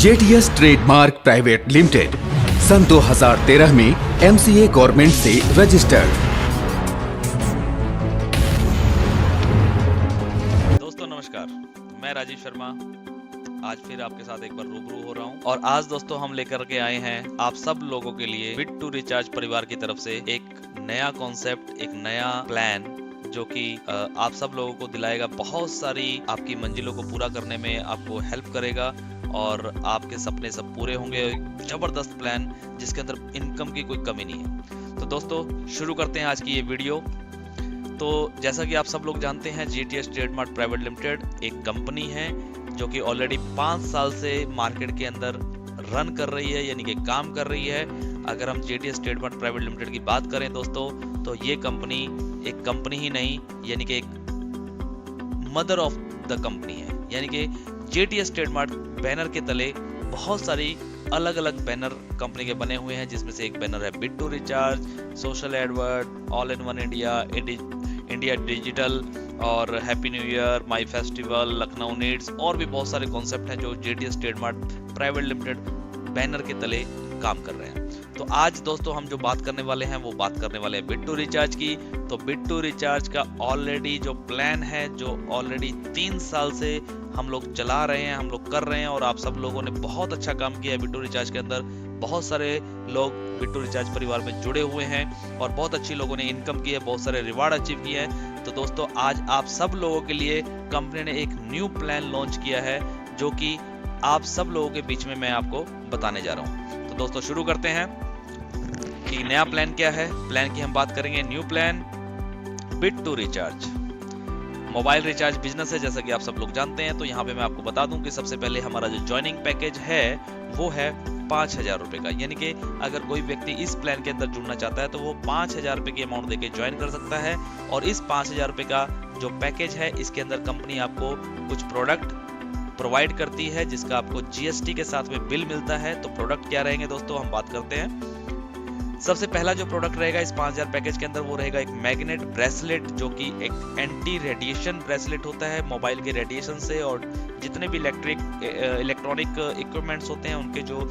JTS trademark private limited सन 2013 में MCA government से registered. दोस्तों नमस्कार, मैं राजीव शर्मा आज फिर आपके साथ एक बार रूबरू हो रहा हूं और आज दोस्तों हम लेकर के आए हैं आप सब लोगों के लिए बिट टू रिचार्ज परिवार की तरफ से एक नया कॉन्सेप्ट, एक नया प्लान जो कि आप सब लोगों को दिलाएगा, बहुत सारी आपकी मंजिलों को पूरा करने में आपको हेल्प करेगा और आपके सपने सब पूरे होंगे। जबरदस्त प्लान जिसके अंदर इनकम की कोई कमी नहीं है। तो दोस्तों शुरू करते हैं आज की ये वीडियो। तो जैसा कि आप सब लोग जानते हैं, JTS ट्रेडमार्क प्राइवेट लिमिटेड एक कंपनी है जो कि ऑलरेडी 5 साल से मार्केट के अंदर रन कर रही है, यानी कि काम कर रही है। अगर हम JTS ट्रेडमार्क प्राइवेट लिमिटेड की बात करें दोस्तों, तो ये कंपनी एक कंपनी ही नहीं, यानी कि एक मदर ऑफ द कंपनी है। यानी कि JTS ट्रेडमार्क बैनर के तले बहुत सारी अलग अलग बैनर कंपनी के बने हुए हैं, जिसमें से एक बैनर है bit to recharge, social Edward, all in one India, India digital और happy new year, my festival, Lucknow needs और भी बहुत सारे कॉन्सेप्ट हैं जो JTS trademark private limited banner के तले काम कर रहे हैं। तो आज दोस्तों हम जो बात करने वाले हैं वो बात करने वाले हैं बिट टू रिचार्ज की। तो बिट टू रिचार्ज का ऑलरेडी जो प्लान है, जो ऑलरेडी 3 साल से हम लोग चला रहे हैं, हम लोग कर रहे हैं और आप सब लोगों ने बहुत अच्छा काम किया है बिट टू रिचार्ज के अंदर। बहुत सारे लोग बिट टू रिचार्ज परिवार में जुड़े हुए हैं और बहुत अच्छी लोगों ने इनकम की है, बहुत सारे रिवार्ड अचीव किए हैं। तो दोस्तों आज आप सब लोगों के लिए कंपनी ने एक न्यू प्लान लॉन्च किया है जो कि आप सब लोगों के बीच में मैं आपको बताने जा रहा हूं। तो दोस्तों शुरू करते हैं कि नया प्लान क्या है। प्लान की हम बात करेंगे, new plan bit to recharge mobile recharge business है, जैसा कि आप सब लोग जानते हैं। तो यहाँ पे मैं आपको बता दूं कि सबसे पहले हमारा जो ज्वाइनिंग पैकेज है वो है 5,000 रुपए का। यानी कि अगर कोई व्यक्ति इस प्लान के अंदर जुड़ना चाहता है तो वो 5,000 रुपए की अमाउंट देके ज्वाइन कर सकता है। और इस 5,000 रुपए का जो पैकेज है, इसके अंदर कंपनी आपको कुछ प्रोडक्ट प्रोवाइड करती है जिसका आपको GST के साथ में बिल मिलता है। तो प्रोडक्ट क्या रहेंगे दोस्तों, हम बात करते हैं। सबसे पहला जो प्रोडक्ट रहेगा इस 5,000 पैकेज के अंदर वो रहेगा एक मैग्नेट ब्रेसलेट, जो कि एक एंटी रेडिएशन ब्रेसलेट होता है मोबाइल के रेडिएशन से और जितने भी इलेक्ट्रॉनिक इक्विपमेंट्स होते हैं उनके जो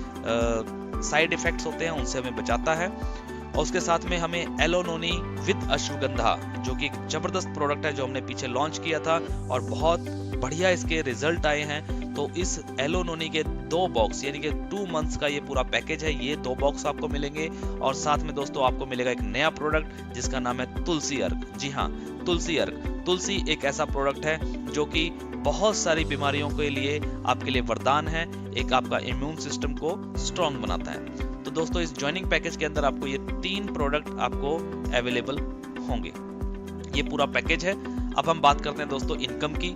साइड इफेक्ट्स होते हैं उनसे हमें बचाता है। और उसके साथ में हमें एलोनोनी विद अश्वगंधा, जो कि एक जबरदस्त प्रोडक्ट है जो हमने पीछे लॉन्च किया था और बहुत बढ़िया इसके रिजल्ट आए हैं। तो इस एलोनोनी के 2 बॉक्स, यानी कि 2 मंथ्स का ये पूरा पैकेज है, ये 2 बॉक्स आपको मिलेंगे। और साथ में दोस्तों आपको मिलेगा एक नया प्रोडक्ट जिसका नाम है तुलसी अर्क। जी हाँ, तुलसी अर्क। तुलसी एक ऐसा प्रोडक्ट है जो कि बहुत सारी बीमारियों के लिए आपके लिए वरदान है, एक आपका इम्यून सिस्टम को स्ट्रॉन्ग बनाता है। तो दोस्तों इस ज्वाइनिंग पैकेज के अंदर आपको ये 3 प्रोडक्ट आपको अवेलेबल होंगे, ये पूरा पैकेज है। अब हम बात करते हैं दोस्तों इनकम की।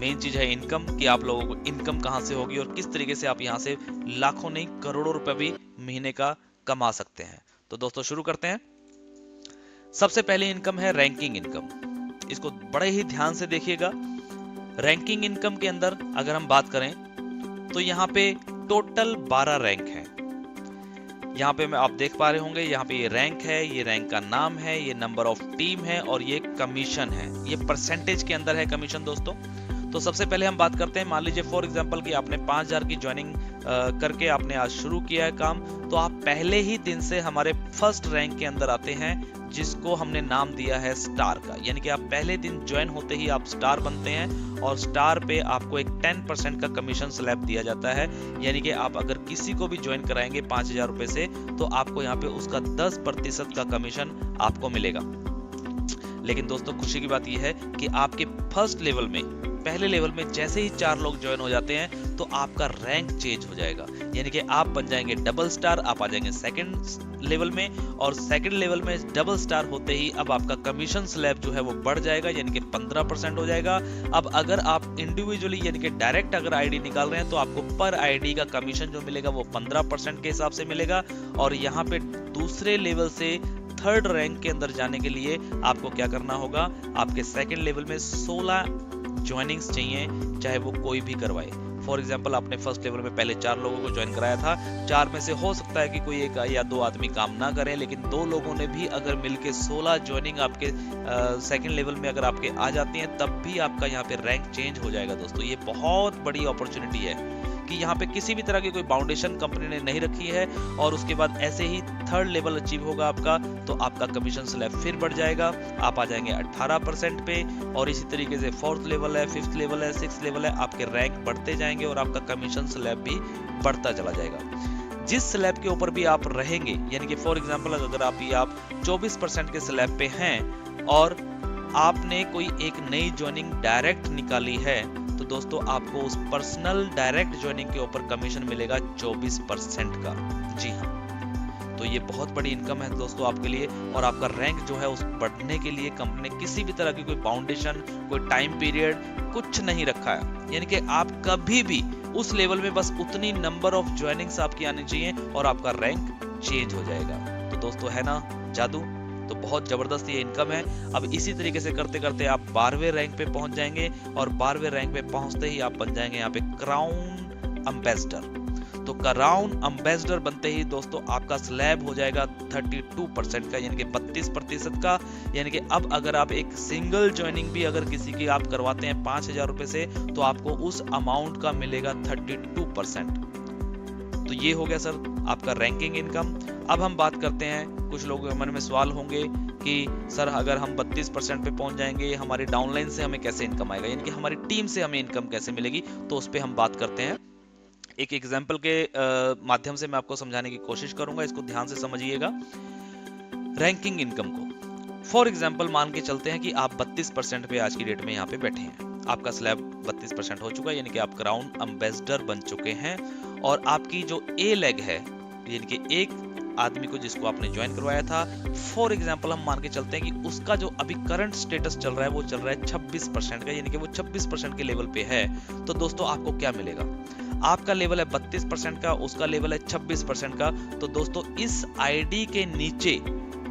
मेन चीज है इनकम, कि आप लोगों को इनकम कहां से होगी और किस तरीके से आप यहां से लाखों नहीं करोड़ों रुपए भी महीने का कमा सकते हैं। तो दोस्तों शुरू करते हैं। सबसे पहले इनकम है रैंकिंग इनकम। इसको बड़े ही ध्यान से देखिएगा। रैंकिंग इनकम के अंदर अगर हम बात करें तो यहाँ पे टोटल 12 रैंक है। यहाँ पे आप देख पा रहे होंगे, यहाँ पे ये रैंक है, ये रैंक का नाम है, ये नंबर ऑफ टीम है और ये कमीशन है। ये परसेंटेज के अंदर है कमीशन दोस्तों। तो सबसे पहले हम बात करते हैं, मान लीजिए फॉर एग्जांपल कि आपने 5,000 की ज्वाइनिंग करके आपने आज शुरू किया है काम, तो आप पहले ही दिन से हमारे फर्स्ट रैंक के अंदर आते हैं, जिसको हमने नाम दिया है स्टार का। यानी कि आप पहले दिन ज्वाइन होते ही आप स्टार बनते हैं और स्टार पे आपको एक 10% का कमीशन स्लैब दिया जाता है। यानी कि आप अगर किसी को भी ज्वाइन कराएंगे 5,000 रुपए से, तो आपको यहाँ पे उसका 10% का कमीशन आपको मिलेगा। लेकिन दोस्तों खुशी की बात यह है कि आपके फर्स्ट लेवल में, पहले लेवल में जैसे ही 4 लोग ज्वाइन हो जाते हैं तो आपका रैंक चेंज हो जाएगा। यानी कि आप बन जाएंगे डबल स्टार, आप आ जाएंगे सेकंड लेवल में और सेकंड लेवल में डबल स्टार होते ही अब आपका कमीशन स्लैब जो है वो बढ़ जाएगा, यानी कि 15% हो जाएगा। अब अगर आप इंडिविजुअली यानी कि डायरेक्ट अगर आईडी निकाल रहे हैं तो आपको पर आईडी का कमीशन जो मिलेगा वो 15% के हिसाब से मिलेगा। और यहाँ पे दूसरे लेवल से थर्ड रैंक के अंदर जाने के लिए आपको क्या करना होगा, आपके सेकंड लेवल में 16 ज्वाइनिंग्स चाहिए, चाहे वो कोई भी करवाए। फॉर एग्जाम्पल आपने फर्स्ट लेवल में पहले 4 लोगों को ज्वाइन कराया था, 4 में से हो सकता है कि कोई 1 या 2 आदमी काम ना करें, लेकिन 2 लोगों ने भी अगर मिलके 16 ज्वाइनिंग आपके सेकंड लेवल में अगर आपके आ जाती हैं, तब भी आपका यहाँ पे रैंक चेंज हो जाएगा दोस्तों। ये बहुत बड़ी अपॉर्चुनिटी है कि यहाँ पे किसी भी तरह की कोई बाउंडेशन कंपनी ने नहीं रखी है, और उसके बाद ऐसे ही थर्ड लेवल अचीव होगा आपका, तो आपका कमीशन स्लैब फिर बढ़ जाएगा, आप आ जाएंगे 18% पे। और इसी तरीके से फोर्थ लेवल है, फिफ्थ लेवल है, सिक्स लेवल है, आपके रैंक बढ़ते जाएंगे और आपका कमीशन स्लैब भी बढ़ता चला जाएगा। जिस स्लैब के ऊपर भी आप रहेंगे, यानी कि फॉर एग्जांपल अगर आप 24% के स्लैब पे हैं और आपने कोई एक नई ज्वाइनिंग डायरेक्ट निकाली है, तो दोस्तों आपको उस पर्सनल डायरेक्ट ज्वाइनिंग के ऊपर कमीशन मिलेगा 24% का। जी हाँ, तो ये बहुत बड़ी इनकम है दोस्तों आपके लिए। और आपका रैंक जो है उस बढ़ने के लिए कंपनी ने किसी भी तरह की कोई बाउंडेशन, कोई टाइम पीरियड कुछ नहीं रखा है, यानी कि आप कभी भी उस लेवल में बस उतनी नंबर ऑफ ज्वाइनिंग्स आपकी आनी चाहिए और आपका रैंक चेंज हो जाएगा। तो दोस्तों है ना जादू, तो बहुत जबरदस्त ये इनकम है। अब इसी तरीके से करते करते आप 12वें रैंक पे पहुंच जाएंगे और 12वें रैंक पे पहुंचते ही आप बन जाएंगे यहाँ पे क्राउन एम्बेसडर। तो क्राउन एम्बेसडर बनते ही दोस्तों आपका स्लैब हो जाएगा 32% का, यानी कि 32% का। यानी कि अब अगर आप एक सिंगल ज्वाइनिंग भी अगर किसी की आप करवाते हैं 5,000 रुपए से, तो आपको उस अमाउंट का मिलेगा 32%। तो ये हो गया सर आपका रैंकिंग इनकम। अब हम बात करते हैं, कुछ लोगों के मन में सवाल होंगे कि सर अगर हम 32% पे पहुंच जाएंगे, हमारी डाउनलाइन से हमें कैसे इनकम आएगा, यानी कि हमारी टीम से हमें इनकम कैसे मिलेगी। तो उस पर हम बात करते हैं। एक एग्जाम्पल के माध्यम से मैं आपको समझाने की कोशिश करूंगा, इसको ध्यान से समझिएगा। रैंकिंग इनकम को फॉर एग्जाम्पल मान के चलते हैं कि आप 32% पे आज की डेट में यहाँ पे बैठे हैं, आपका स्लैब 32% हो चुका है, यानी कि आप क्राउन एम्बेसडर बन चुके हैं। और आपकी जो ए लेग है, यानी कि एक आदमी को जिसको आपने ज्वाइन करवाया था, फॉर एग्जाम्पल हम मान के चलते हैं कि उसका जो अभी करंट स्टेटस चल रहा है वो चल रहा है 26% का, यानी कि वो 26% के लेवल पे है। तो दोस्तों आपको क्या मिलेगा, आपका लेवल है 32% का, उसका लेवल है 26% का। तो दोस्तों इस आईडी के नीचे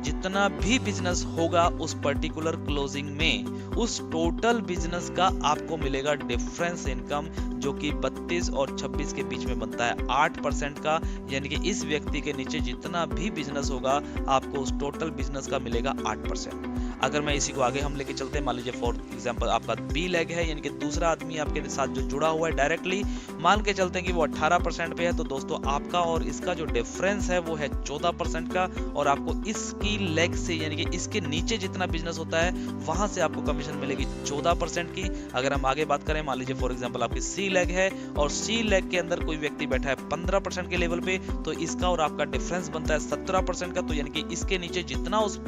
जितना भी बिजनेस होगा उस पर्टिकुलर क्लोजिंग में, उस टोटल बिजनेस का आपको मिलेगा डिफरेंस इनकम, जो कि 32 और 26 के बीच में बनता है 8% का। यानी कि इस व्यक्ति के नीचे जितना भी बिजनेस होगा आपको उस टोटल बिजनेस का मिलेगा 8%। अगर मैं इसी को आगे हम लेके चलते हैं, मान लीजिए फॉर एग्जांपल आपका बी लेग है, यानी कि दूसरा आदमी आपके साथ जो जुड़ा हुआ है डायरेक्टली, मान के चलते हैं कि वो 18% पे है। तो दोस्तों आपका और इसका जो डिफरेंस है वो है 14% का, और आपको इसकी लेग से, यानी कि इसके नीचे जितना बिजनेस होता है वहां से आपको कमीशन मिलेगी 14% की। अगर हम आगे बात करें, मान लीजिए फॉर एग्जांपल आपकी सी लेग है और सी लेग के अंदर कोई व्यक्ति बैठा है 15% के लेवल पे, तो इसका और आपका डिफरेंस बनता है 17% का। तो यानी कि इसके नीचे जितना उस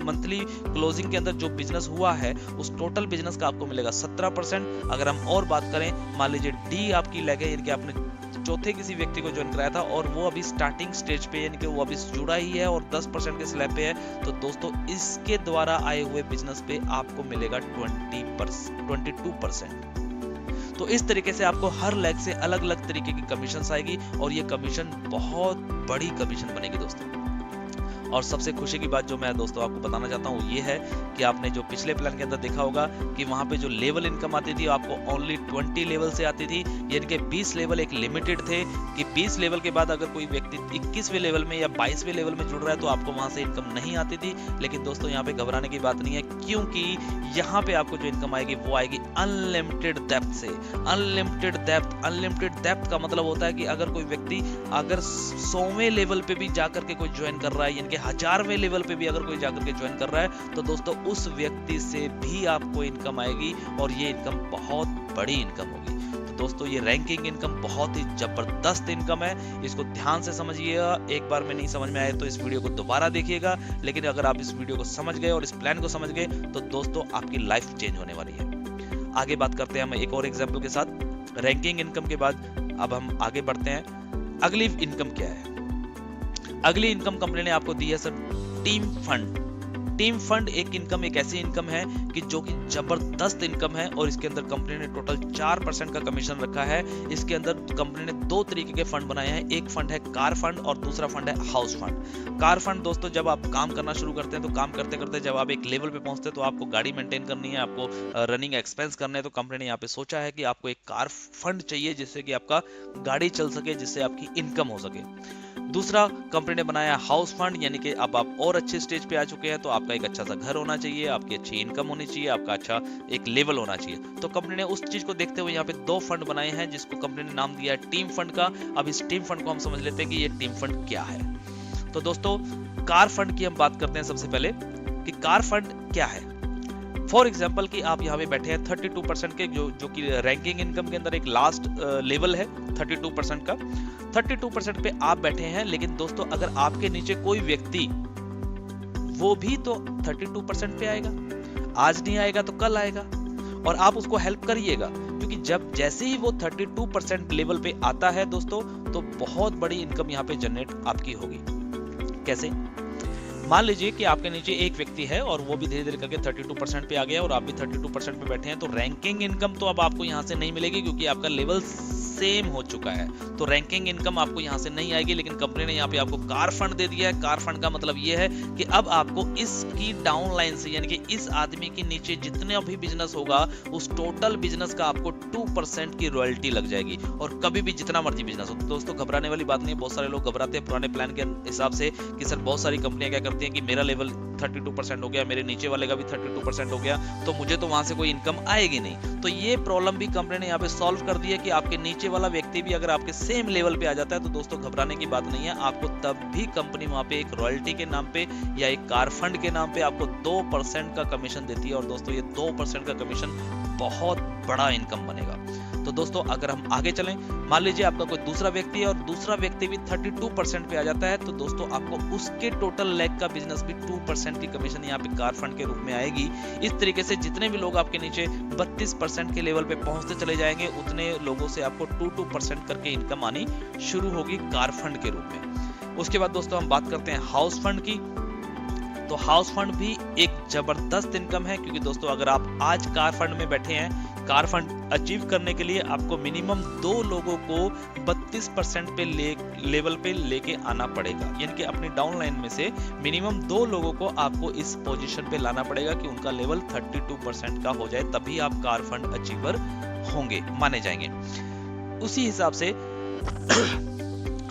मंथली क्लोजिंग के अंदर जो बिजनेस हुआ है उस टोटल बिजनेस का आपको मिलेगा 17%। अगर हम और बात करें, मान लीजिए डी आपकी लेग है, यानी कि आपने चौथे किसी व्यक्ति को ज्वाइन कराया था और वो अभी स्टार्टिंग स्टेज पे, यानी कि वो अभी जुड़ा ही है और 10% के स्लैब पे है, तो दोस्तों इसके द्वारा आए हुए बिजनेस पे आपको मिलेगा 22%। तो इस तरीके से आपको हर लेग से अलग अलग तरीके की कमीशन आएगी और ये कमीशन बहुत बड़ी कमीशन बनेगी दोस्तों। और सबसे खुशी की बात जो मैं दोस्तों आपको बताना चाहता हूँ ये है कि आपने जो पिछले प्लान के अंदर देखा होगा कि वहां पे जो लेवल इनकम आती थी आपको ओनली 20 लेवल से आती थी, यानी कि 20 लेवल एक लिमिटेड थे कि 20 लेवल के बाद अगर कोई व्यक्ति 21वें लेवल में या 22वें लेवल में जुड़ रहा है तो आपको वहां से इनकम नहीं आती थी। लेकिन दोस्तों यहाँ पे घबराने की बात नहीं है, क्योंकि यहाँ पे आपको जो इनकम आएगी वो आएगी अनलिमिटेड डेप्थ से। अनलिमिटेड डेप्थ का मतलब होता है कि अगर कोई व्यक्ति अगर 100वें लेवल पे भी जाकर के कोई ज्वाइन कर रहा है, यानी कि 1000वें लेवल पे भी अगर कोई जाकर के ज्वाइन कर रहा है, तो दोस्तों उस व्यक्ति से भी आपको इनकम आएगी और ये इनकम बहुत बड़ी इनकम होगी। तो दोस्तों ये रैंकिंग इनकम बहुत ही जबरदस्त इनकम है, इसको ध्यान से समझिएगा। एक बार में नहीं समझ में आए तो इस वीडियो को दोबारा देखिएगा, लेकिन अगर आप इस वीडियो को समझ गए और इस प्लान को समझ गए तो दोस्तों आपकी लाइफ चेंज होने वाली है। आगे बात करते हैं हम एक और एग्जाम्पल के साथ। रैंकिंग इनकम के बाद अब हम आगे बढ़ते हैं। अगली इनकम क्या है? अगली इनकम कंपनी ने आपको दी है sir team fund. Team fund एक इनकम, एक ऐसी इनकम है कि जो कि जबरदस्त इनकम है और इसके अंदर कंपनी ने टोटल 4% का कमीशन रखा है। इसके अंदर कंपनी ने दो तरीके के फंड बनाए हैं, एक फंड है कार फंड और दूसरा फंड है हाउस फंड। कार फंड दोस्तों जब आप काम करना शुरू करते हैं तो काम करते करते जब आप एक लेवल पे पहुंचते हैं तो आपको गाड़ी मेंटेन करनी है, आपको रनिंग एक्सपेंस करने हैं, तो कंपनी ने यहाँ पे सोचा है कि आपको एक कार फंड चाहिए जिससे कि आपका गाड़ी चल सके, जिससे आपकी इनकम हो सके। दूसरा कंपनी ने बनाया हाउस फंड, यानी कि अब आप और अच्छे स्टेज पे आ चुके हैं तो आपका एक अच्छा सा घर होना चाहिए, आपकी अच्छी इनकम होनी चाहिए, आपका अच्छा एक लेवल होना चाहिए। तो कंपनी ने उस चीज को देखते हुए यहाँ पे 2 फंड बनाए हैं जिसको कंपनी ने नाम दिया है टीम फंड का। अब इस टीम फंड को हम समझ लेते हैं कि ये टीम फंड क्या है। तो दोस्तों कार फंड की हम बात करते हैं सबसे पहले कि कार फंड क्या है। फॉर एग्जाम्पल कि आप यहाँ पे बैठे हैं 32% के, जो कि रैंकिंग इनकम के अंदर एक लास्ट लेवल है 32% का। 32% पे आप बैठे हैं, लेकिन दोस्तों अगर आपके नीचे कोई व्यक्ति, वो भी तो 32% पे आएगा, आज नहीं आएगा तो कल आएगा, और आप उसको हेल्प करिएगा, क्योंकि जैसे ही वो 32% लेवल पे आता है दोस्तों, तो बहुत बड़ी इनकम यहाँ पे जनरेट आपकी होगी। कैसे? मान लीजिए कि आपके नीचे एक व्यक्ति है और वो भी धीरे धीरे करके 32% पे आ गया और आप भी 32% पे बैठे हैं, तो रैंकिंग इनकम तो अब आपको यहाँ से नहीं मिलेगी क्योंकि आपका लेवल सेम हो चुका है, तो रैंकिंग इनकम आपको यहाँ से नहीं आएगी। लेकिन कंपनी ने यहाँ पे आपको कार फंड दे दिया है। कार फंड का मतलब ये है कि अब आपको इसकी डाउनलाइन से, यानी कि इस आदमी के नीचे जितने भी बिजनेस होगा उस टोटल बिजनेस का आपको 2% की रॉयल्टी लग जाएगी, और कभी भी जितना मर्जी बिजनेस हो। तो दोस्तों घबराने वाली बात नहीं है। बहुत सारे लोग घबराते हैं पुराने प्लान के हिसाब से कि सर बहुत सारी कंपनियां क्या करती हैं कि मेरा लेवल 32% हो गया, मेरे नीचे वाले का भी 32% हो गया, तो मुझे तो वहां से कोई इनकम आएगी नहीं। तो ये प्रॉब्लम भी कंपनी ने यहाँ पे सॉल्व कर दी है कि आपके नीचे वाला व्यक्ति भी अगर आपके सेम लेवल पे आ जाता है तो दोस्तों घबराने की बात नहीं है। आपको तब भी कंपनी वहां पे एक रॉयल्टी के नाम पे या एक कार फंड के नाम पे आपको 2% का कमीशन देती है, और दोस्तों ये 2% का कमीशन बहुत बड़ा इनकम बनेगा। तो दोस्तों अगर हम आगे चलें, मान लीजिए आपका कोई दूसरा व्यक्ति है और दूसरा व्यक्ति भी 32% पे आ जाता है, तो दोस्तों आपको उसके टोटल लेग का बिजनेस भी 2% की कमीशन यहाँ पे कार फंड के रूप में आएगी। इस तरीके से जितने भी लोग आपके नीचे 32% के लेवल पे पहुंचते चले जाएंगे, उतने लोगों से आपको 2% करके इनकम आनी शुरू होगी कार फंड के रूप में। उसके बाद दोस्तों हम बात करते हैं हाउस फंड की। तो हाउस फंड भी एक जबरदस्त इनकम है, क्योंकि दोस्तों अगर आप आज कार फंड में बैठे हैं, कार फंड अचीव करने के लिए आपको मिनिमम 2 लोगों को 32% पे लेवल पे लेके आना पड़ेगा, यानी कि अपनी डाउनलाइन में से मिनिमम 2 लोगों को आपको इस पोजीशन पे लाना पड़ेगा कि उनका लेवल 32% का हो जाए, तभी आप कार फंड अचीवर होंगे, माने जाएंगे। उसी हिसाब से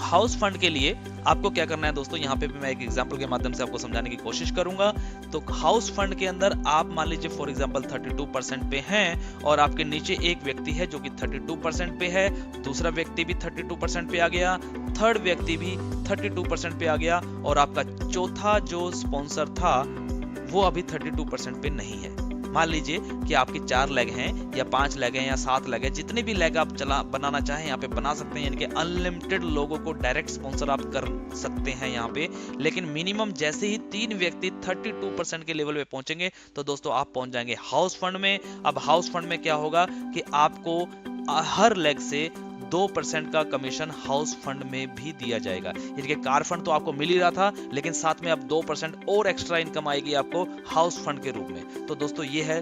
हाउस फंड के लिए आपको क्या करना है दोस्तों, यहाँ पे भी मैं एक एग्जांपल के माध्यम से आपको समझाने की कोशिश करूंगा। तो हाउस फंड के अंदर आप मान लीजिए फॉर एग्जांपल 32% पे हैं और आपके नीचे एक व्यक्ति है जो कि 32% पे है, दूसरा व्यक्ति भी 32% पे आ गया, थर्ड व्यक्ति भी 32% पे आ गया, और आपका चौथा जो स्पॉन्सर था वो अभी 32% पे नहीं है। मान लीजिए कि आपके 4 लेग हैं या 5 लेग हैं या 7 लेग हैं, जितने भी लेग आप बनाना चाहें यहाँ पे बना सकते हैं, यानी कि अनलिमिटेड लोगों को डायरेक्ट स्पॉन्सर आप कर सकते हैं यहाँ पे। लेकिन मिनिमम जैसे ही 3 व्यक्ति 32% के लेवल पे पहुंचेंगे तो दोस्तों आप पहुंच जाएंगे हाउस फंड में। अब हाउस फंड में क्या होगा कि आपको हर लेग से 2% का कमीशन हाउस फंड में भी दिया जाएगा, यानी कि कार फंड तो आपको मिल ही रहा था, लेकिन साथ में अब 2% और एक्स्ट्रा इनकम आएगी आपको हाउस फंड के रूप में। तो दोस्तों ये है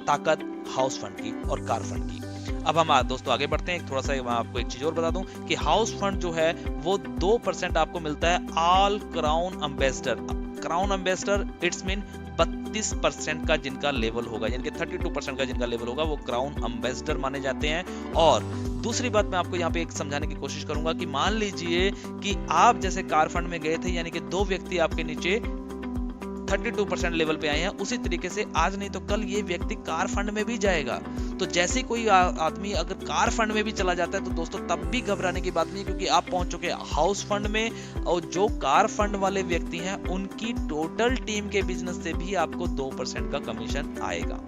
ताकत हाउस फंड की और कार फंड की। अब हम दोस्तों आगे बढ़ते हैं। थोड़ा सा आपको एक चीज और बता दूं कि हाउस फंड जो है वो 2% आपको मिलता है all crown ambassador. Crown ambassador it's mean 32% का जिनका लेवल होगा, यानी कि 32% का जिनका लेवल होगा वो क्राउन एम्बेसडर माने जाते हैं। और दूसरी बात मैं आपको यहाँ पे एक समझाने की कोशिश करूंगा कि मान लीजिए कि आप जैसे कार फंड में गए थे, यानी कि 2 व्यक्ति आपके नीचे 32% लेवल पे आए हैं, उसी तरीके से आज नहीं तो कल ये व्यक्ति कार फंड में भी जाएगा। तो जैसे कोई आदमी अगर कार फंड में भी चला जाता है तो दोस्तों तब भी घबराने की बात नहीं, क्योंकि आप पहुंच चुके हैं हाउस फंड में, और जो कार फंड वाले व्यक्ति हैं उनकी टोटल टीम के बिजनेस से भी आपको 2% का कमीशन आएगा।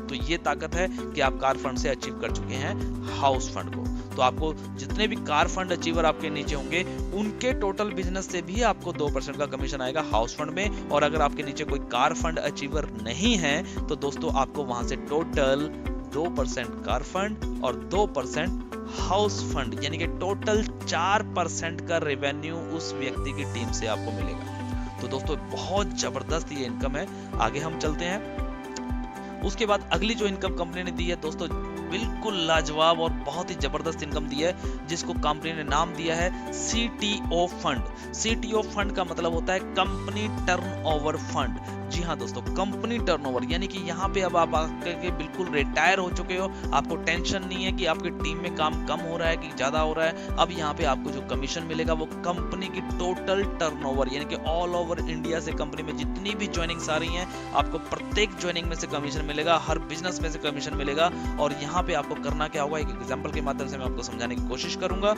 तो ये ताकत है कि आप कार फंड से अचीव कर चुके हैं हाउस फंड को। तो आपको जितने भी कार फंड अचीवर आपके नीचे होंगे उनके टोटल बिजनेस से भी आपको 2% का कमीशन आएगा हाउस फंड में। और अगर आपके नीचे कोई कार फंड अचीवर नहीं है तो दोस्तों आपको वहां से टोटल 2% कार फंड और 2% हाउस फंड, यानी कि टोटल 4% का रेवेन्यू उस व्यक्ति की टीम से आपको मिलेगा। तो दोस्तों बहुत जबरदस्त ये इनकम है। आगे हम चलते हैं। उसके बाद अगली जो इनकम कंपनी ने दी है दोस्तों बिल्कुल लाजवाब और बहुत ही जबरदस्त इनकम दी है, जिसको कंपनी ने नाम दिया है CTO फंड। CTO फंड का मतलब होता है कंपनी टर्नओवर फंड। जी हाँ दोस्तों, कंपनी टर्नओवर, यानी कि यहाँ पे अब आप आकर बिल्कुल रिटायर हो चुके हो, आपको टेंशन नहीं है कि आपकी टीम में काम कम हो रहा है कि ज्यादा हो रहा है। अब यहाँ पे आपको जो कमीशन मिलेगा वो कंपनी की टोटल टर्नओवर, यानी कि ऑल ओवर इंडिया से कंपनी में जितनी भी ज्वाइनिंग्स आ रही हैं, आपको प्रत्येक ज्वाइनिंग में से कमीशन मिलेगा, हर बिजनेस में से कमीशन मिलेगा। और यहाँ पे आपको करना क्या होगा, एक एग्जाम्पल के माध्यम से मैं आपको समझाने की कोशिश करूंगा।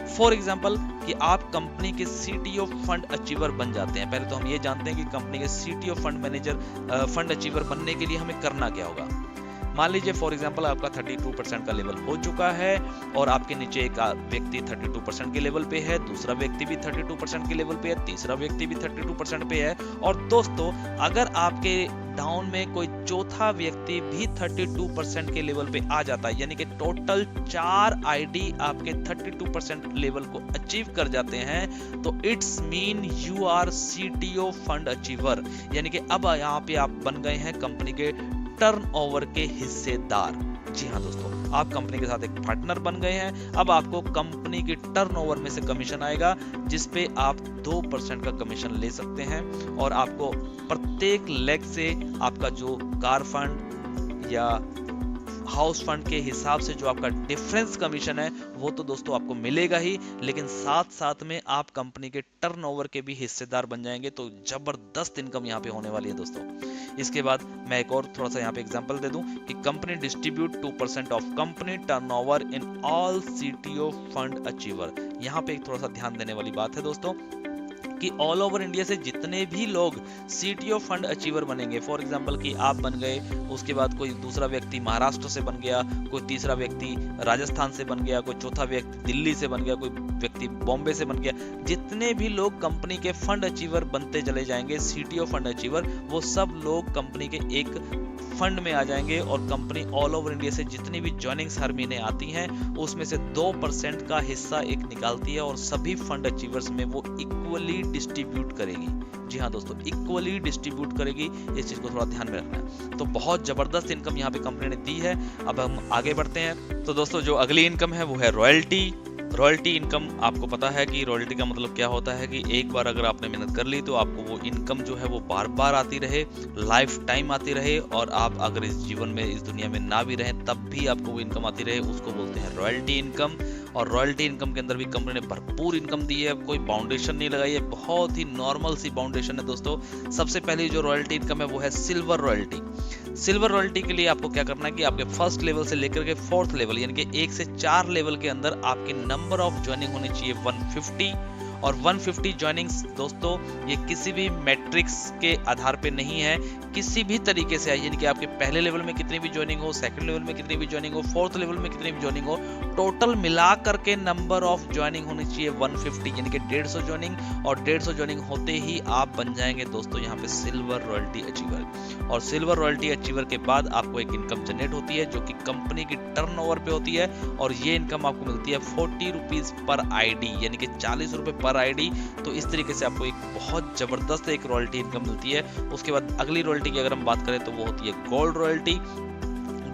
फॉर एग्जाम्पल कि आप कंपनी के सीटीओ फंड अचीवर बन जाते हैं। पहले तो हम ये जानते हैं कि कंपनी के CTO fund manager fund achiever बनने के लिए हमें करना क्या होगा। मान लीजिए फॉर एग्जांपल आपका 32% का लेवल हो चुका है और आपके नीचे एक व्यक्ति 32% के लेवल पे है, दूसरा व्यक्ति भी 32% के लेवल पे है, तीसरा व्यक्ति भी 32% पे है। और दोस्तों अगर आपके डाउन में कोई चौथा व्यक्ति भी 32% के लेवल पे आ जाता है, यानी कि टोटल 4 आईडी आपके 32% लेवल को अचीव कर जाते हैं, तो it's mean you are CTO fund achiever, यानी कि अब यहाँ पे आप बन गए हैं कंपनी के टर्नओवर के हिस्सेदार। जी हाँ दोस्तों, आप कंपनी के साथ एक पार्टनर बन गए हैं। अब आपको कंपनी की टर्नओवर में से कमीशन आएगा, जिसपे आप 2% का कमीशन ले सकते हैं। और आपको प्रत्येक लेग से आपका जो कार फंड या हाउस फंड के हिसाब से जो आपका डिफरेंस कमीशन है वो तो दोस्तों आपको मिलेगा ही, लेकिन साथ साथ में आप कंपनी के टर्नओवर के भी हिस्सेदार बन जाएंगे। तो जबरदस्त इनकम यहाँ पे होने वाली है दोस्तों। इसके बाद मैं एक और थोड़ा सा यहाँ पे एग्जांपल दे दूं कि company distribute 2% of company turnover in all CTO fund achiever. यहाँ पे एक थोड़ा सा ध्यान देने वाली बात है दोस्तों कि ऑल ओवर इंडिया से जितने भी लोग सीटीओ फंड अचीवर बनेंगे, फॉर एग्जांपल कि आप बन गए, उसके बाद कोई दूसरा व्यक्ति महाराष्ट्र से बन गया, कोई तीसरा व्यक्ति राजस्थान से बन गया, कोई चौथा व्यक्ति दिल्ली से बन गया, कोई व्यक्ति बॉम्बे से बन गया, जितने भी लोग कंपनी के फंड अचीवर बनते चले जाएंगे, सीटीओ फंड अचीवर, वो सब लोग कंपनी के एक फंड में आ जाएंगे। और कंपनी ऑल ओवर इंडिया से जितनी भी ज्वाइनिंग्स हर महीने आती हैं उसमें से 2% का हिस्सा एक निकालती है और सभी फंड अचीवर्स में वो इक्वली डिस्ट्रीब्यूट करेगी। जी हाँ दोस्तों, इक्वली डिस्ट्रीब्यूट करेगी, इस चीज को थोड़ा ध्यान में रखना है। तो बहुत जबरदस्त इनकम यहाँ पे कंपनी ने दी है। अब हम आगे बढ़ते हैं। तो दोस्तों जो अगली इनकम है वो है रॉयल्टी। रॉयल्टी इनकम, आपको पता है कि रॉयल्टी का मतलब क्या होता है कि एक बार अगर आपने मेहनत कर ली तो आपको वो इनकम जो है वो बार बार आती रहे, लाइफ टाइम आती रहे, और आप अगर इस जीवन में इस दुनिया में ना भी रहें तब भी आपको वो इनकम आती रहे, उसको बोलते हैं रॉयल्टी इनकम। और रॉयल्टी इनकम के अंदर भी कंपनी ने भरपूर इनकम दी है, कोई बाउंडेशन नहीं लगाई है, बहुत ही नॉर्मल सी बाउंडेशन है दोस्तों। सबसे पहले जो रॉयल्टी इनकम है वो है सिल्वर रॉयल्टी। सिल्वर रॉयल्टी के लिए आपको क्या करना है कि आपके फर्स्ट लेवल से लेकर के 4th लेवल, यानी कि 1 से 4 लेवल के अंदर आपकी नंबर ऑफ ज्वाइनिंग होनी चाहिए 150। और 150 ज्वाइनिंग्स दोस्तों ये किसी भी मैट्रिक्स के आधार पे नहीं है, किसी भी तरीके से है, यानी कि आपके पहले लेवल में कितनी भी ज्वाइनिंग हो, सेकंड लेवल में कितनी भी ज्वाइनिंग हो, 4th लेवल में कितनी भी ज्वाइनिंग हो, टोटल मिला करके नंबर ऑफ ज्वाइनिंग होनी चाहिए 150, यानी कि 150 ज्वाइनिंग। और 150 ज्वाइनिंग होते ही आप बन जाएंगे दोस्तों यहाँ पे सिल्वर रॉयल्टी अचीवर। और सिल्वर रॉयल्टी अचीवर के बाद आपको एक इनकम जनरेट होती है जो कि कंपनी की टर्नओवर पे होती है, और ये इनकम आपको मिलती है 40 रुपीज पर आईडी, यानी कि 40 रुपए पर आईडी। तो इस तरीके से आपको एक बहुत जबरदस्त एक रॉयल्टी इनकम मिलती है। उसके बाद अगली रॉयल्टी की अगर हम बात करें तो वो होती है गोल्ड रॉयल्टी।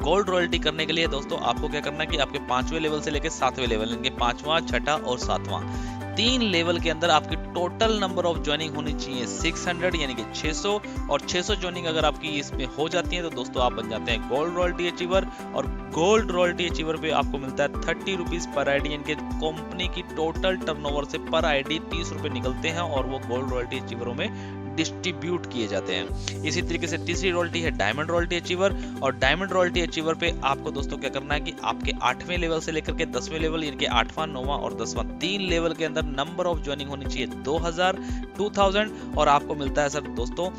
गोल्ड रॉयल्टी करने के लिए दोस्तों आपको क्या करना है कि आपके 5वें लेवल से लेकर 7वें लेवल, यानी कि 5वां, 6ठा और 7वां, 3 लेवल के अंदर आपकी टोटल नंबर ऑफ ज्वाइनिंग होनी चाहिए 600, यानी कि 600। और 600 ज्वाइनिंग अगर आपकी इसमें हो जाती है तो दोस्तों आप बन जाते हैं गोल्ड रॉयल्टी अचीवर। और गोल्ड रॉयल्टी अचीवर पे आपको मिलता है 30 रुपीज पर आईडी, यानी कि कंपनी की टोटल टर्नओवर से पर आईडी 30 रुपए निकलते हैं और वो गोल्ड रॉयल्टी अचीवरों में डिस्ट्रीब्यूट किए जाते हैं। इसी तरीके से तीसरी रॉयल्टी है डायमंड रॉयल्टी अचीवर। और डायमंड रॉयल्टी अचीवर पे आपको दोस्तों क्या करना है कि आपके 8वें लेवल से लेकर के 10वें लेवल, यानी कि 8वां, 9वां और 10वां, 3 लेवल के अंदर नंबर ऑफ ज्वाइनिंग होनी चाहिए 2000 और आपको मिलता है सर दोस्तों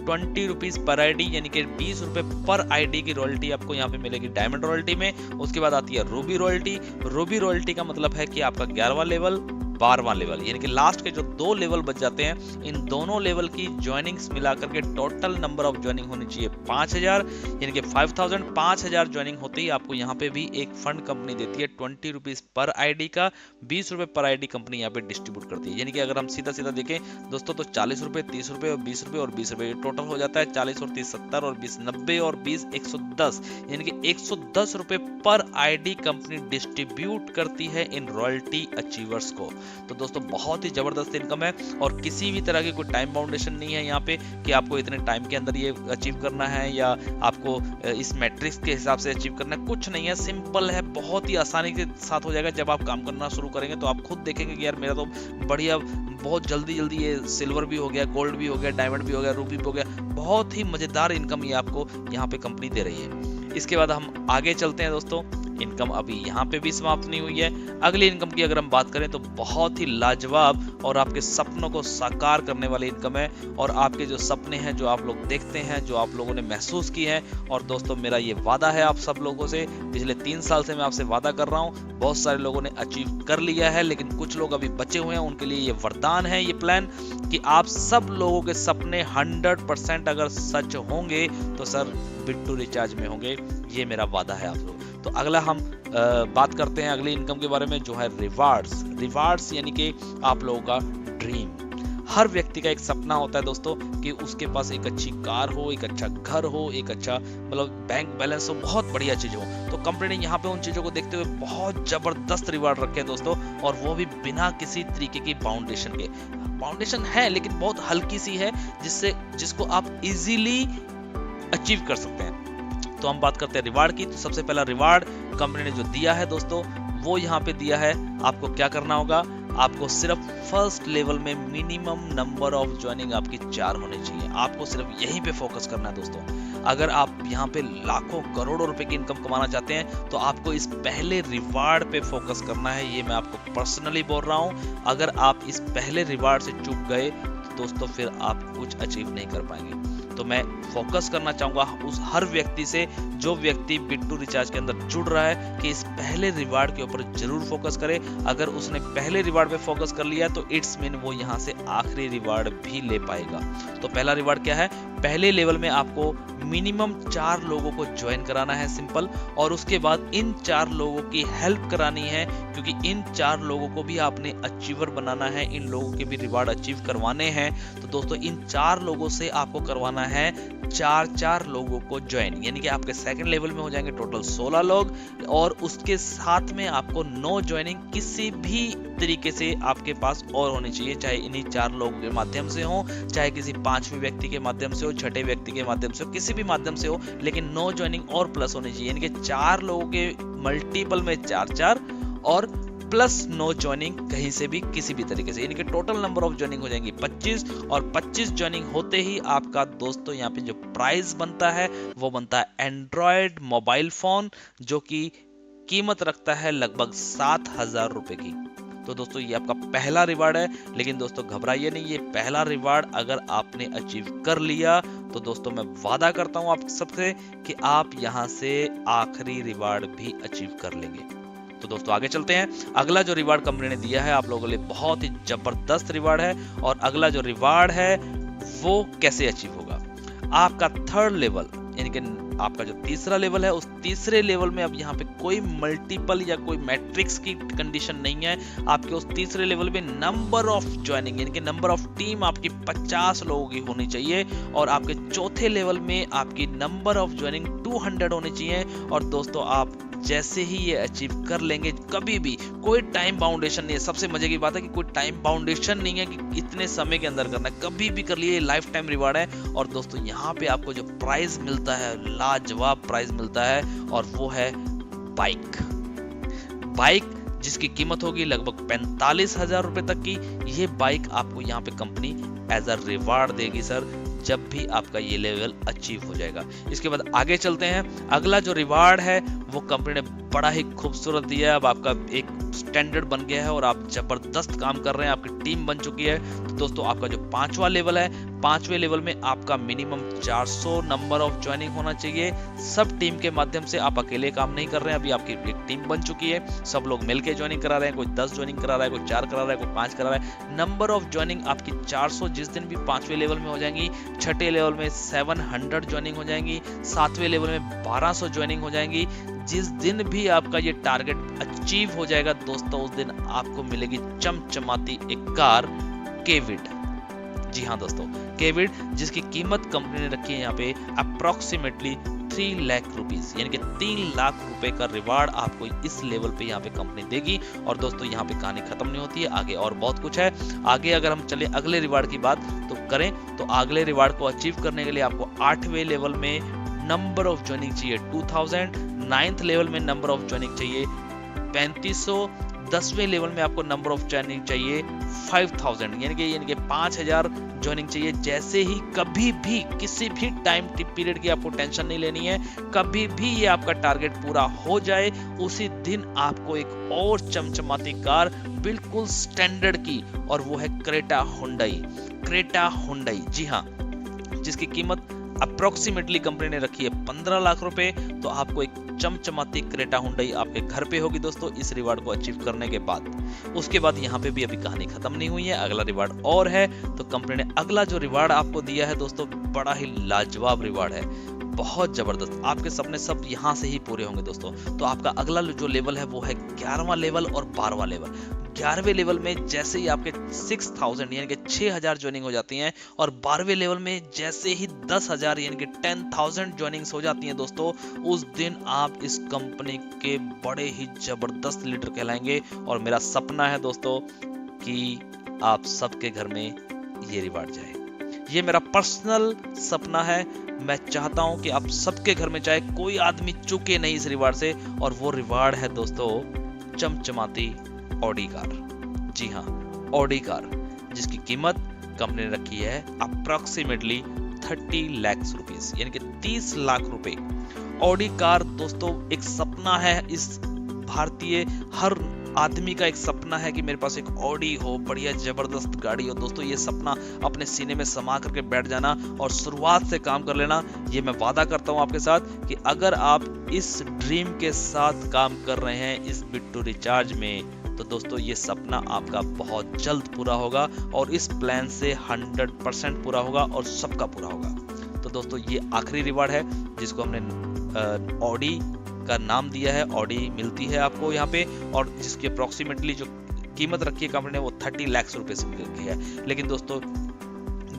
20 रुपीज पर आईडी, यानी कि 20 रुपए पर आईडी की रॉयल्टी आपको यहाँ पे मिलेगी डायमंड रॉयल्टी में। उसके बाद आती है रूबी रॉयल्टी। रूबी रॉयल्टी का मतलब है कि आपका 11वां लेवल, 12वां लेवल, यानी कि लास्ट के जो 2 लेवल बच जाते हैं, इन दोनों लेवल की ज्वाइनिंग्स मिला करके टोटल नंबर ऑफ ज्वाइनिंग होनी चाहिए 5000, यानी कि 5000। 5000 ज्वाइनिंग होते ही आपको यहाँ पे भी एक फंड कंपनी देती है 20 रुपीज पर आईडी का, 20 रुपए पर आईडी कंपनी यहाँ पे डिस्ट्रीब्यूट करती है। यानी कि अगर हम सीधा सीधा देखें दोस्तों तो 40 रुपए, 30 रुपए और 20 रुपए और 20 रुपए टोटल हो जाता है 40 और 30 70 और 20 90 और 20 110, यानी कि 110 रुपए पर आईडी कंपनी डिस्ट्रीब्यूट करती है इन रॉयल्टी अचीवर्स को। तो दोस्तों बहुत ही जबरदस्त इनकम है और किसी भी तरह की कोई टाइम बाउंडेशन नहीं है यहाँ पे कि आपको इतने टाइम के अंदर ये अचीव करना है या आपको इस मैट्रिक्स के हिसाब से अचीव करना है, कुछ नहीं है, सिंपल है, बहुत ही आसानी के साथ हो जाएगा। जब आप काम करना शुरू करेंगे तो आप खुद देखेंगे कि यार मेरा तो बढ़िया, बहुत जल्दी ये सिल्वर भी हो गया, गोल्ड भी हो गया, डायमंड भी हो गया, रूबी भी हो गया, बहुत ही मजेदार इनकम ये आपको यहाँ पे कंपनी दे रही है। इसके बाद हम आगे चलते हैं दोस्तों, इनकम अभी यहाँ पे भी समाप्त नहीं हुई है। अगली इनकम की अगर हम बात करें तो बहुत ही लाजवाब और आपके सपनों को साकार करने वाली इनकम है और आपके जो सपने हैं, जो आप लोग देखते हैं, जो आप लोगों ने महसूस किए हैं, और दोस्तों मेरा ये वादा है आप सब लोगों से, पिछले 3 साल से मैं आपसे वादा कर रहा हूँ। बहुत सारे लोगों ने अचीव कर लिया है लेकिन कुछ लोग अभी बचे हुए हैं, उनके लिए ये वरदान है ये प्लान कि आप सब लोगों के सपने 100% अगर सच होंगे तो सर बिट्टू रिचार्ज में होंगे, ये मेरा वादा है आप लोग। तो अगला हम बात करते हैं अगली इनकम के बारे में, जो है रिवार्ड्स यानी कि आप लोगों का ड्रीम। हर व्यक्ति का एक सपना होता है दोस्तों कि उसके पास एक अच्छी कार हो, एक अच्छा घर हो, एक अच्छा मतलब बैंक बैलेंस हो, बहुत बढ़िया चीज हो। तो कंपनी ने यहाँ पे उन चीजों को देखते हुए बहुत जबरदस्त रिवार्ड रखे हैं दोस्तों, और वो भी बिना किसी तरीके की बाउंडेशन के। बाउंडेशन है लेकिन बहुत हल्की सी है जिसको आप इजीली अचीव कर सकते हैं। तो हम बात करते हैं रिवार्ड की। तो सबसे पहला रिवार्ड कंपनी ने जो दिया है दोस्तों, वो यहाँ पे दिया है, आपको क्या करना होगा, आपको सिर्फ फर्स्ट लेवल में मिनिमम नंबर ऑफ ज्वाइनिंग आपकी 4 होनी चाहिए। आपको सिर्फ यहीं पे फोकस करना है दोस्तों। अगर आप यहाँ पे लाखों करोड़ों रुपए की इनकम कमाना चाहते हैं तो आपको इस पहले रिवार्ड पे फोकस करना है, ये मैं आपको पर्सनली बोल रहा हूँ। अगर आप इस पहले रिवार्ड से चूक गए तो दोस्तों फिर आप कुछ अचीव नहीं कर पाएंगे। तो मैं फोकस करना चाहूंगा उस हर व्यक्ति से, जो व्यक्ति बिट्टू रिचार्ज के अंदर जुड़ रहा है, कि इस पहले रिवार्ड के ऊपर जरूर फोकस करे। अगर उसने पहले रिवार्ड पे फोकस कर लिया तो इट्स मीन वो यहाँ से आखिरी रिवार्ड भी ले पाएगा। तो पहला रिवार्ड क्या है, पहले लेवल में आपको मिनिमम 4 लोगों को ज्वाइन कराना है, सिंपल, और उसके बाद इन 4 लोगों की हेल्प करानी है, क्योंकि इन 4 लोगों को भी आपने अचीवर बनाना है, इन लोगों के भी रिवार्ड अचीव करवाने हैं। तो दोस्तों इन 4 लोगों से आपको करवाना है 4 लोगों को ज्वाइन, यानी कि आपके सेकंड लेवल में हो जाएंगे टोटल 16 लोग, और उसके साथ में आपको 9 ज्वाइनिंग किसी भी तरीके से आपके पास और होनी चाहिए, चाहे इन्हीं 4 लोगों के माध्यम से हो, चाहे किसी 5वें व्यक्ति के माध्यम से हो, 6ठे व्यक्ति के माध्यम से हो, किसी भी माध्यम से हो, लेकिन 9 ज्वाइनिंग और प्लस होनी चाहिए, यानी कि 4 लोगों के मल्टीपल में 4 और प्लस 9 ज्वाइनिंग कहीं से भी किसी भी तरीके से, यानी कि टोटल नंबर ऑफ ज्वाइनिंग हो जाएंगी 25, और 25 ज्वाइनिंग होते ही आपका दोस्तों यहाँ पे जो प्राइस बनता है वो बनता है एंड्रॉयड मोबाइल फोन, जो की कीमत रखता है लगभग 7,000 रुपए की। तो दोस्तों ये आपका पहला रिवार्ड है, लेकिन दोस्तों घबराइए नहीं, ये पहला रिवार्ड अगर आपने अचीव कर लिया तो दोस्तों मैं वादा करता हूं आप सबसे कि आप यहां से आखिरी रिवार्ड भी अचीव कर लेंगे। तो दोस्तों आगे चलते हैं। अगला जो रिवार्ड कंपनी ने दिया है आप लोगों के लिए बहुत ही जबरदस्त रिवार्ड है, और अगला जो रिवार्ड है वो कैसे अचीव होगा, आपका 3rd लेवल, यानी कि आपका जो 3रा लेवल है, उस 3रे लेवल में अब यहाँ पे कोई मल्टीपल या कोई मैट्रिक्स की कंडीशन नहीं है। आपके उस 3रे लेवल में नंबर ऑफ ज्वाइनिंग, यानी कि नंबर ऑफ टीम आपकी 50 लोगों की होनी चाहिए, और आपके 4थे लेवल में आपकी नंबर ऑफ ज्वाइनिंग 200 होनी चाहिए। और दोस्तों आप जैसे ही ये अचीव कर लेंगे, कभी भी कोई टाइम बाउंडेशन नहीं है, सबसे मजे की बात है कि कोई टाइम बाउंडेशन नहीं है कि इतने समय के अंदर करना है, कभी भी कर लिए, लाइफ टाइम रिवार्ड है। और दोस्तों यहाँ पे आपको जो प्राइज मिलता है, लाजवाब प्राइज मिलता है, और वो है बाइक जिसकी कीमत होगी लगभग 45,000 रुपए तक की। ये बाइक आपको यहाँ पे कंपनी एज अ रिवार्ड देगी सर, जब भी आपका ये लेवल अचीव हो जाएगा। इसके बाद आगे चलते हैं। अगला जो रिवार्ड है वो कंपनी ने बड़ा ही खूबसूरत दिया है। अब आपका एक स्टैंडर्ड बन गया है और आप जबरदस्त काम कर रहे हैं, आपकी टीम बन चुकी है। तो दोस्तों आपका जो 5वां लेवल है, 5वें लेवल में आपका मिनिमम 400 नंबर ऑफ ज्वाइनिंग होना चाहिए। सब टीम के माध्यम से, आप अकेले काम नहीं कर रहे हैं, अभी आपकी एक टीम बन चुकी है, सब लोग मिलकर ज्वाइनिंग करा रहे हैं, कोई 10 ज्वाइनिंग करा रहा है, कोई 4 करा रहा है, कोई 5 करा रहा है। नंबर ऑफ ज्वाइनिंग आपकी 400 जिस दिन भी 5वें लेवल में हो जाएंगी, 6ठे लेवल में 700 ज्वाइनिंग हो जाएंगी, 7वें लेवल में 1200 ज्वाइनिंग हो जाएंगी। जिस दिन भी आपका ये टारगेट अचीव हो जाएगा दोस्तों, उस दिन आपको मिलेगी चमचमाती एक कार केविड। जी हाँ दोस्तों, केविड जिसकी कीमत कंपनी ने रखी है यहाँ पे अप्रोक्सीमेटली 3 लाख रुपीस, यानी कि 3 लाख रुपए का रिवार्ड आपको इस लेवल पे यहाँ पे कंपनी देगी। और दोस्तों यहाँ पे कहानी खत्म नहीं होती है, आगे और बहुत कुछ है। आगे अगर हम चले अगले रिवार्ड की बात तो करें, तो अगले रिवार्ड को अचीव करने के लिए आपको 8वें लेवल में नंबर ऑफ ज्वाइनिंग चाहिए 2000, 9th लेवल में नंबर ऑफ ज्वाइनिंग चाहिए 3500, 10वें लेवल में आपको नंबर ऑफ ज्वाइनिंग चाहिए 5000, यानी कि 5000 ज्वाइनिंग चाहिए। जैसे ही कभी भी किसी भी टाइम पीरियड की आपको टेंशन नहीं लेनी है, कभी भी ये आपका टारगेट पूरा हो जाए उसी दिन आपको एक और चमचमाती कार बिल्कुल स्टैंडर्ड की, और वो है क्रेटा हुंडई। जी हाँ, जिसकी कीमत अप्रोक्सीमेटली कंपनी ने रखी है 15 लाख रुपए। तो आपको एक चमचमाती क्रेटा हुंडई आपके घर पे होगी दोस्तों इस रिवार्ड को अचीव करने के बाद। उसके बाद यहाँ पे भी अभी कहानी खत्म नहीं हुई है, अगला रिवार्ड और है। तो कंपनी ने अगला जो रिवार्ड आपको दिया है दोस्तों, बड़ा ही लाजवाब रिवार्ड है, बहुत जबरदस्त। आपके सपने सब यहाँ से ही पूरे होंगे दोस्तों। तो आपका अगला जो लेवल है वो है 11वां लेवल और 12वां लेवल। 11वें लेवल में जैसे ही आपके 6000 यानी कि 6000 ज्वाइनिंग हो जाती हैं, और 12वें लेवल में जैसे ही 10,000 यानी कि 10,000 ज्वाइनिंग्स हो जाती हैं दोस्तों, उस दिन आप इस कंपनी के बड़े ही जबरदस्त लीडर कहलाएंगे। और मेरा सपना है दोस्तों कि आप सबके घर में ये रिवार्ड जाए, ये मेरा पर्सनल सपना है। मैं चाहता हूं कि आप सबके घर में जाए, कोई आदमी चूके नहीं इस रिवार्ड से। और वो रिवार्ड है दोस्तों चमचमाती ऑडी कार। जी हाँ, ऑडी कार, जिसकी कीमत कंपनी ने रखी है अप्रोक्सीमेटली 30 लाख रुपीस, यानी कि 30 लाख रुपए। ऑडी कार दोस्तों एक सपना है, इस भारतीय हर आदमी का एक सपना है कि मेरे पास एक ऑडी हो, बढ़िया जबरदस्त गाड़ी हो। दोस्तों ये सपना अपने सीने में समा करके बैठ जाना और शुरुआत से काम कर लेना। ये मैं वादा करता हूं आपके साथ कि अगर आप इस ड्रीम के साथ काम कर रहे हैं इस बिट्टू रिचार्ज में, तो दोस्तों ये सपना आपका बहुत जल्द पूरा होगा, और इस प्लान से 100% पूरा होगा और सबका पूरा होगा। तो दोस्तों ये आखिरी रिवार्ड है जिसको हमने ऑडी का नाम दिया है। ऑडी मिलती है आपको यहाँ पे, और जिसकी अप्रोक्सीमेटली जो कीमत रखी है कंपनी ने वो 30 लाख रुपए से रखी है। लेकिन दोस्तों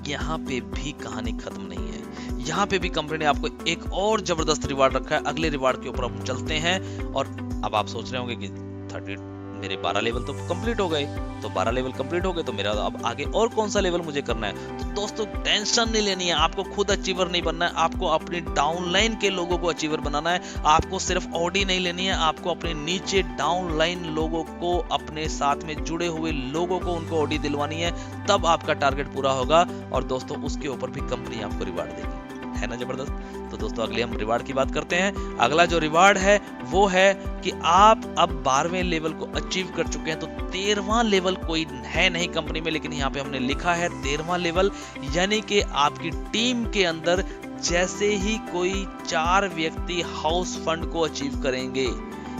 यहाँ पे भी कहानी खत्म नहीं है, यहाँ पे भी कंपनी ने आपको एक और जबरदस्त रिवार्ड रखा है। अगले रिवार्ड के ऊपर हम चलते हैं। और अब आप सोच रहे होंगे कि 30 मेरे 12 लेवल तो कंप्लीट हो गए, तो 12 लेवल कंप्लीट हो गए तो मेरा अब आगे और कौन सा लेवल मुझे करना है। तो दोस्तों टेंशन नहीं लेनी है, आपको खुद अचीवर नहीं बनना है, आपको अपनी डाउनलाइन के लोगों को अचीवर बनाना है। आपको सिर्फ ऑडी नहीं लेनी है, आपको अपने नीचे डाउनलाइन लोगों को, अपने साथ में जुड़े हुए लोगों को, उनको ऑडी दिलवानी है, तब आपका टारगेट पूरा होगा। और दोस्तों उसके ऊपर भी कंपनी आपको रिवार्ड देगी, है ना जबरदस्त। तो दोस्तों अगले हम रिवार्ड की बात करते हैं। अगला जो रिवार्ड है वो है कि आप अब 12वें लेवल को अचीव कर चुके हैं। तो 13वां लेवल कोई है नहीं कंपनी में, लेकिन यहाँ पे हमने लिखा है 13वां लेवल, यानी कि आपकी टीम के अंदर जैसे ही कोई 4 व्यक्ति हाउस फंड को अचीव करेंगे,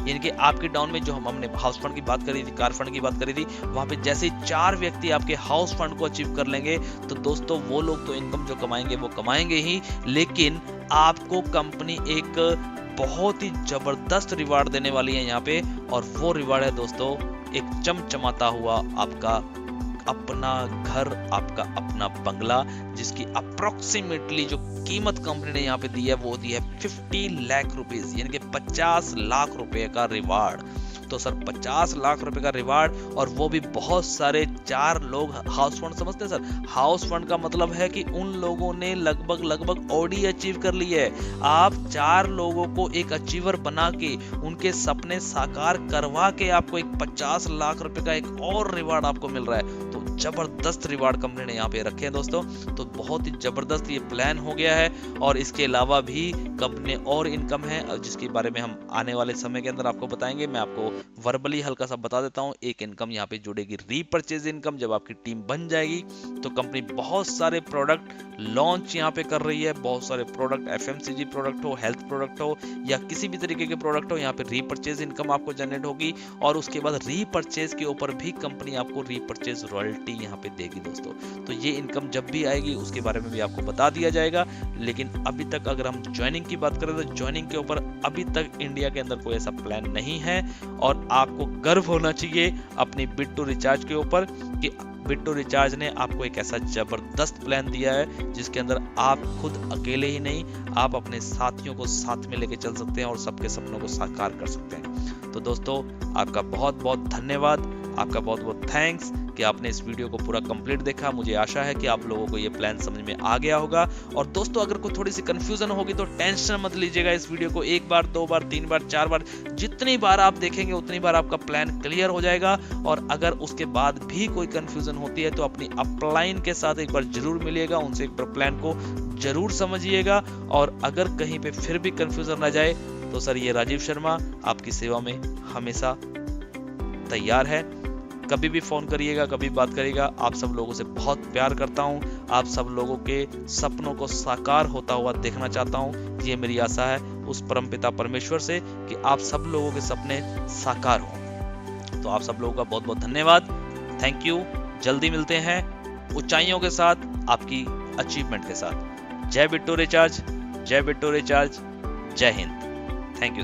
यानी कि आपके डाउन में जो हमने हाउस फंड की बात करी थी, कार फंड की बात करी थी, वहां पे जैसे 4 व्यक्ति आपके हाउस फंड को अचीव कर लेंगे, तो दोस्तों वो लोग तो इनकम जो कमाएंगे वो कमाएंगे ही, लेकिन आपको कंपनी एक बहुत ही जबरदस्त रिवार्ड देने वाली है यहाँ पे। और वो रिवार्ड है दोस्तों एक चमचमाता हुआ आपका अपना घर, आपका अपना बंगला, जिसकी अप्रोक्सीमेटली जो कीमत कंपनी ने यहाँ पे दी है वो दी है 50 लाख रुपीस, यानी कि 50 लाख रुपए का रिवार्ड। तो सर 50 लाख रुपए का रिवार्ड, और वो भी बहुत सारे 4 लोग हाउस फंड समझते हैं सर। हाउस फंड का मतलब है कि उन लोगों ने लगभग ऑडी अचीव कर ली है। आप 4 लोगों को एक अचीवर बना के उनके सपने साकार करवा के आपको एक 50 लाख रुपए का एक और रिवार्ड आपको मिल रहा है। तो जबरदस्त रिवार्ड कंपनी ने यहाँ पे रखे हैं दोस्तों। तो बहुत ही जबरदस्त ये प्लान हो गया है। और इसके अलावा भी कंपनी और इनकम है जिसके बारे में हम आने वाले समय के अंदर आपको बताएंगे। मैं आपको वर्बली हल्का सा बता देता हूं। एक इनकम यहाँ पे जुड़ेगी, रीपर्चेज इनकम। जब आपकी टीम बन जाएगी तो कंपनी बहुत सारे प्रोडक्ट लॉन्च यहाँ पे कर रही है। बहुत सारे प्रोडक्ट, एफएमसीजी प्रोडक्ट हो, हेल्थ प्रोडक्ट हो, या किसी भी तरीके के प्रोडक्ट हो, यहाँ पे रीपर्चेज इनकम आपको जनरेट होगी। और उसके बाद रीपर्चेज के ऊपर भी कंपनी आपको रीपर्चेज रॉयल्टी रॉयल्टी यहाँ पे देगी दोस्तों। तो ये इनकम जब भी आएगी उसके बारे में भी आपको बता दिया जाएगा। लेकिन अभी तक अगर हम ज्वाइनिंग की बात करें तो ज्वाइनिंग के ऊपर अभी तक इंडिया के अंदर कोई ऐसा प्लान नहीं है। और आपको गर्व होना चाहिए अपनी बिट2 रिचार्ज के ऊपर कि बिट2 रिचार्ज ने आपको एक ऐसा जबरदस्त प्लान दिया है जिसके अंदर आप खुद अकेले ही नहीं, आप अपने साथियों को साथ में लेके चल सकते हैं और सबके सपनों को साकार कर सकते हैं। तो दोस्तों आपका बहुत बहुत धन्यवाद, आपका बहुत बहुत थैंक्स कि आपने इस वीडियो को पूरा कंप्लीट देखा। मुझे आशा है कि आप लोगों को ये प्लान समझ में आ गया होगा। और दोस्तों अगर कोई थोड़ी सी कंफ्यूजन होगी तो टेंशन मत लीजिएगा, इस वीडियो को 1 बार 2 बार 3 बार 4 बार जितनी बार आप देखेंगे उतनी बार आपका प्लान क्लियर हो जाएगा। और अगर उसके बाद भी कोई कंफ्यूजन होती है तो अपनी अपलाइन के साथ एक बार जरूर मिलिएगा, उनसे एक बार प्लान को जरूर समझिएगा। और अगर कहीं पे फिर भी कंफ्यूजन रह जाए तो सर ये राजीव शर्मा आपकी सेवा में हमेशा तैयार है। कभी भी फोन करिएगा, कभी बात करिएगा। आप सब लोगों से बहुत प्यार करता हूं, आप सब लोगों के सपनों को साकार होता हुआ देखना चाहता हूं। ये मेरी आशा है उस परमपिता परमेश्वर से कि आप सब लोगों के सपने साकार हों। तो आप सब लोगों का बहुत बहुत धन्यवाद, थैंक यू। जल्दी मिलते हैं ऊंचाइयों के साथ, आपकी अचीवमेंट के साथ। जय बिट2 रिचार्ज, जय बिट2 रिचार्ज, जय हिंद। Thank you.